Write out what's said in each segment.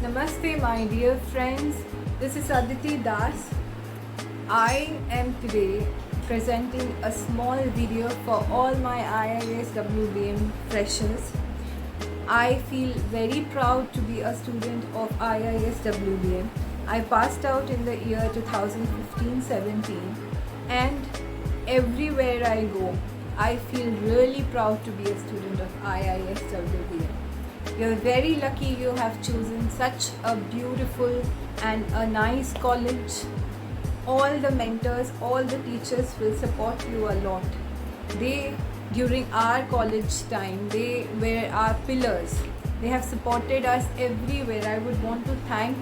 Namaste, my dear friends. This is Aditi Das. I am today presenting a small video for all my IIS WBM freshers. I feel very proud to be a student of IIS WBM. I passed out in the year 2015-17, and everywhere I go, I feel really proud to be a student of IIS WBM. You're very lucky you have chosen such a beautiful and a nice college. All the mentors, all the teachers will support you a lot. They, during our college time, they were our pillars. They have supported us everywhere. I would want to thank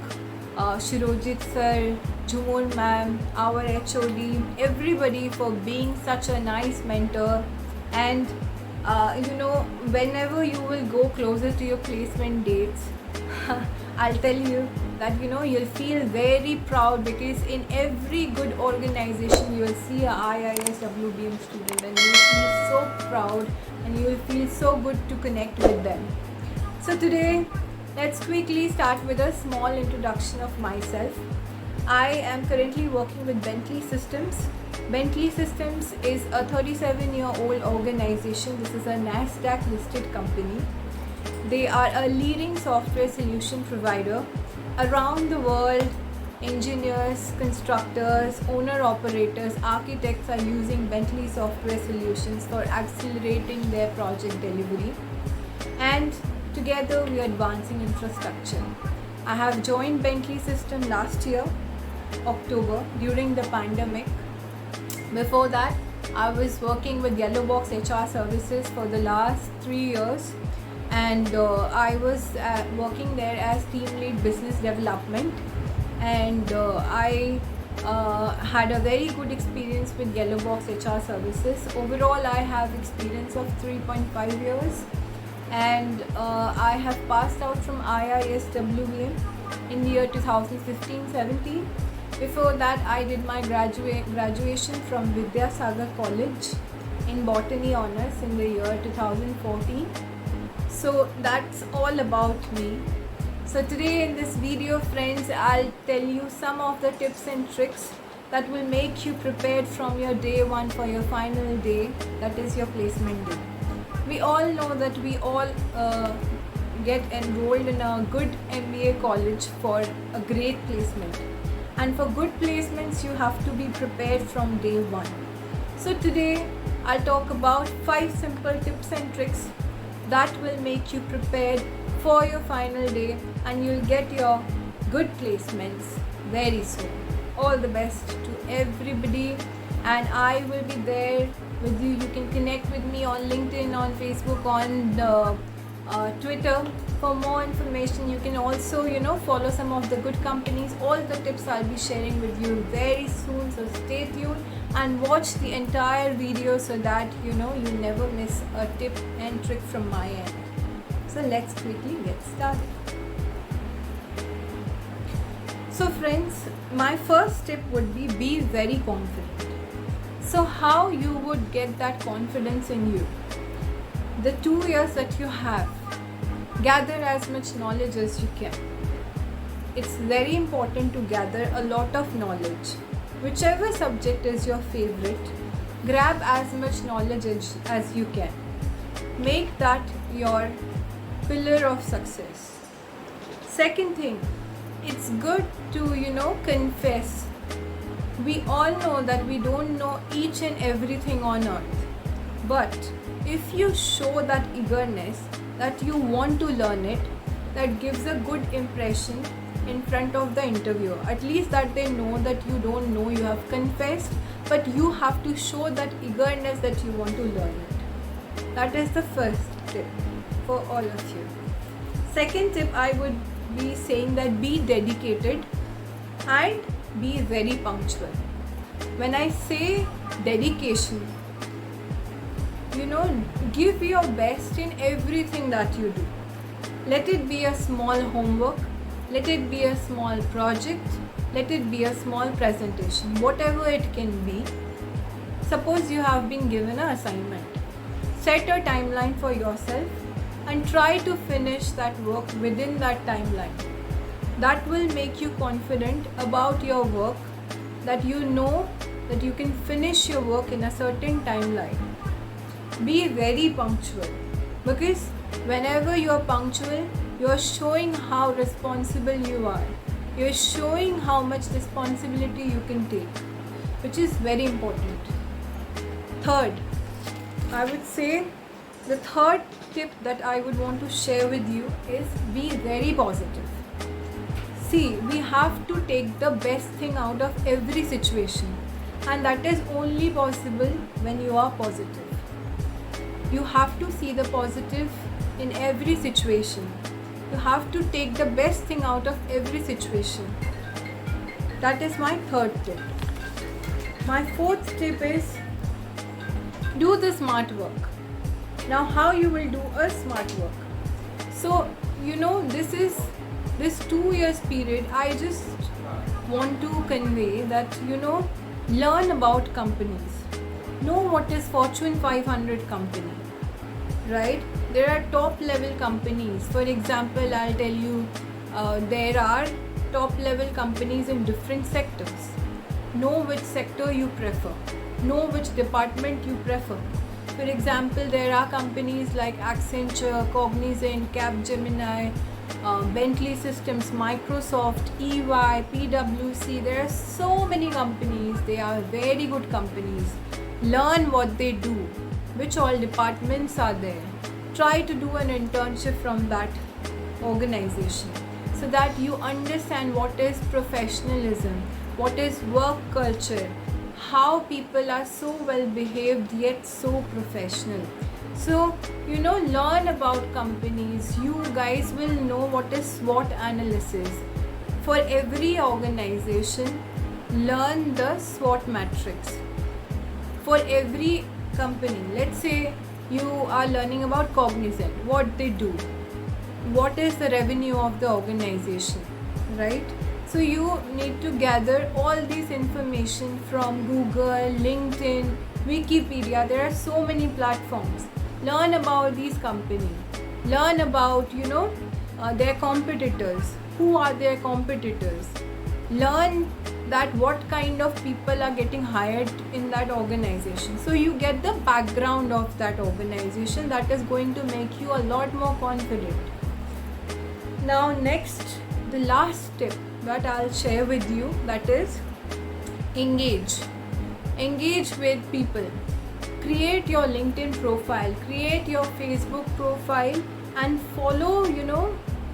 Shirojit sir, Jumur ma'am, our HOD, everybody for being such a nice mentor. And whenever you will go closer to your placement dates, I'll tell you that you'll feel very proud, because in every good organization you will see a IIS WBM student and you'll feel so proud and you will feel so good to connect with them. So today, let's quickly start with a small introduction of myself. I am currently working with Bentley Systems. Bentley Systems is a 37-year-old organization. This is a NASDAQ listed company. They are a leading software solution provider. Around the world, engineers, constructors, owner-operators, architects are using Bentley software solutions for accelerating their project delivery. And together we are advancing infrastructure. I have joined Bentley System last year, October, during the pandemic. Before that, I was working with Yellow Box HR Services for the last 3 years, and I was working there as team lead business development, and I had a very good experience with Yellow Box HR Services. Overall, I have experience of 3.5 years, and I have passed out from IIS WBM in the year 2015-17. Before that, I did my graduation from Vidyasagar College in Botany Honours in the year 2014. So that's all about me. So today in this video, friends, I'll tell you some of the tips and tricks that will make you prepared from your day one for your final day, that is your placement day. We all know that we all get enrolled in a good MBA college for a great placement. And for good placements, you have to be prepared from day one. So today, I'll talk about 5 simple tips and tricks that will make you prepared for your final day, and you'll get your good placements very soon. All the best to everybody, and I will be there with you. You can connect with me on LinkedIn, on Facebook, on Twitter for more information. You can also follow some of the good companies. All the tips I'll be sharing with you very soon, so stay tuned and watch the entire video so that you never miss a tip and trick from my end. So let's quickly get started. So friends, my first tip would be very confident. So how you would get that confidence in you? The 2 years that you have, gather as much knowledge as you can. It's very important to gather a lot of knowledge. Whichever subject is your favorite, grab as much knowledge as you can. Make that your pillar of success. Second thing, it's good to confess. We all know that we don't know each and everything on earth, but if you show that eagerness that you want to learn it, that gives a good impression in front of the interviewer. At least that they know that you don't know, you have confessed, but you have to show that eagerness that you want to learn it. That is the first tip for all of you. Second tip, I would be saying that be dedicated and be very punctual. When I say dedication, give your best in everything that you do. Let it be a small homework, let it be a small project, let it be a small presentation, whatever it can be. Suppose you have been given an assignment. Set a timeline for yourself and try to finish that work within that timeline. That will make you confident about your work, that you know that you can finish your work in a certain timeline. Be very punctual, because whenever you are punctual, you are showing how responsible you are. You are showing how much responsibility you can take, which is very important. Third, I would say the third tip that I would want to share with you is be very positive. See, we have to take the best thing out of every situation, and that is only possible when you are positive. You have to see the positive in every situation. You have to take the best thing out of every situation. That is my third tip. My fourth tip is do the smart work. Now, how you will do a smart work? So, this 2 years period, I just want to convey that, learn about companies. Know what is Fortune 500 company, right? There are top level companies. For example, I'll tell you, there are top level companies in different sectors. Know which sector you prefer. Know which department you prefer. For example, there are companies like Accenture, Cognizant, Capgemini, Bentley Systems, Microsoft, EY, PwC. There are so many companies. They are very good companies. Learn what they do, which all departments are there. Try to do an internship from that organization so that you understand what is professionalism, what is work culture, how people are so well behaved yet so professional. So, learn about companies. You guys will know what is SWOT analysis. For every organization, learn the SWOT matrix. For every company, let's say you are learning about Cognizant, what they do, what is the revenue of the organization, right? So you need to gather all this information from Google, LinkedIn, Wikipedia. There are so many platforms. Learn about these companies. Learn about, their competitors. Who are their competitors? Learn that what kind of people are getting hired in that organization. So you get the background of that organization. That is going to make you a lot more confident. Now next, the last tip that I'll share with you, that is engage. Engage with people. Create your LinkedIn profile, create your Facebook profile, and follow,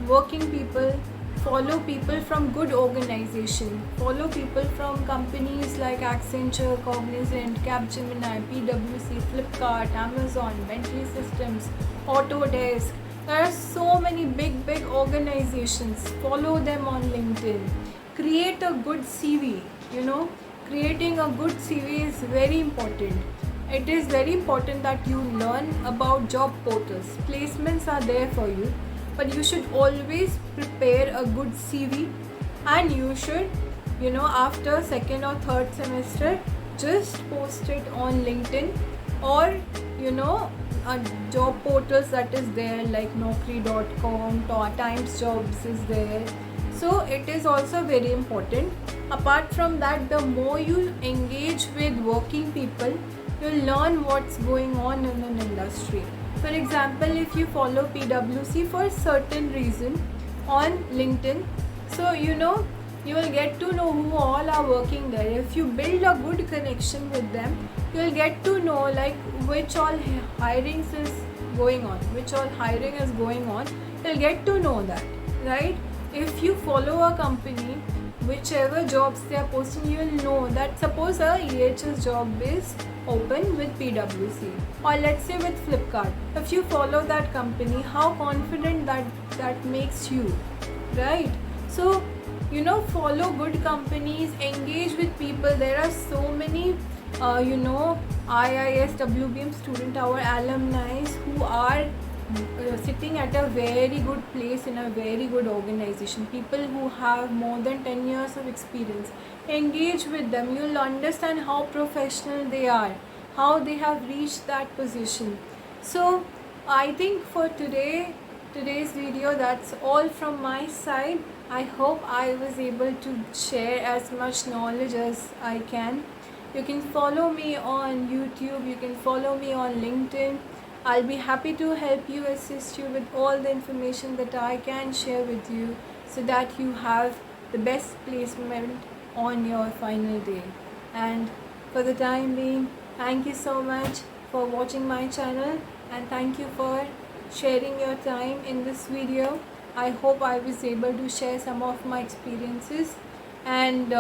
working people. Follow people from good organization. Follow people from companies like Accenture, Cognizant, Capgemini, PwC, Flipkart, Amazon, Bentley Systems, Autodesk. There are so many big organizations. Follow them on LinkedIn. Create a good CV. Creating a good CV is very important. It is very important that you learn about job portals. Placements are there for you, but you should always prepare a good CV, and you should, after second or third semester, just post it on LinkedIn or, a job portals that is there like Naukri.com, Times Jobs is there. So it is also very important. Apart from that, the more you engage with working people, you'll learn what's going on in an industry. For example, if you follow PwC for a certain reason on LinkedIn, so you will get to know who all are working there. If you build a good connection with them, you'll get to know like which all hiring is going on, you'll get to know that, right? If you follow a company, whichever jobs they are posting, you will know that suppose a EHS job is open with PwC, or let's say with Flipkart. If you follow that company, how confident that makes you, right? So follow good companies, engage with people. There are so many IIS, WBM student, our alumni who are sitting at a very good place in a very good organization. People who have more than 10 years of experience. Engage with them. You'll understand how professional they are, how they have reached that position. So I think for today's video, that's all from my side. I hope I was able to share as much knowledge as I can. You can follow me on YouTube, you can follow me on LinkedIn. I'll be happy to help you, assist you with all the information that I can share with you so that you have the best placement on your final day. And for the time being, thank you so much for watching my channel, and thank you for sharing your time in this video. I hope I was able to share some of my experiences. And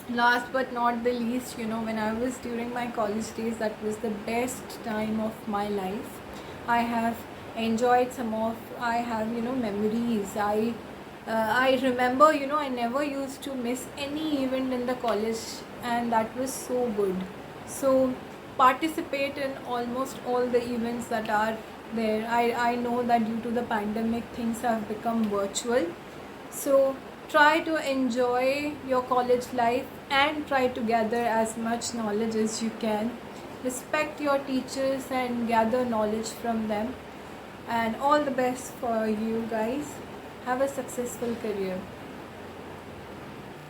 last but not the least, when I was during my college days, that was the best time of my life. I have enjoyed some of, I have memories. I remember, I never used to miss any event in the college, and that was so good. So participate in almost all the events that are there. I know that due to the pandemic, things have become virtual. So try to enjoy your college life and try to gather as much knowledge as you can. Respect your teachers and gather knowledge from them. And all the best for you guys. Have a successful career.